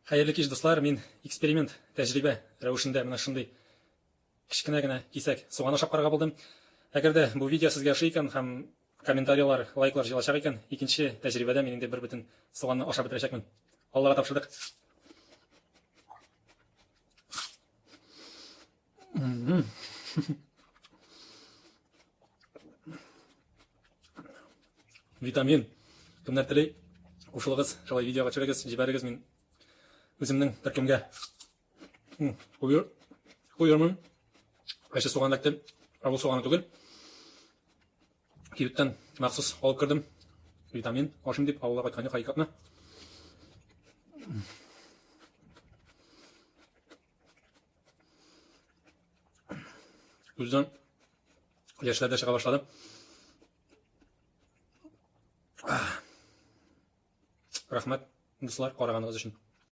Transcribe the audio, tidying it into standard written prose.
Хәерле кич, дуслар, мин эксперимент, тәҗрибә рәвешендә менә шундый кечкенә генә кисәк суган ашап карарга булдым. Әгәр дә бу видео сезгә ошый икән һәм комментарийлар, лайклар җыелачак икән, икенче тәҗрибәдә мин инде бер бөтен суганны ашап бетерәчәкмен. Аллага тапшырдык. Витамин. Кемнәр теләй? Кушылыгыз, шулай видеога төшерегез, җибәрегез, мин үземнең төркемгә куйырмын. Кайсы суган дәктем, бу суганы түгел. Кибеттән махсус алып кердем. Витамин ашым дип, авылга кайтканда кайкатны. Үзен яшьләрдә чыга башлады. Рәхмәт, дуслар, караганыгыз өчен.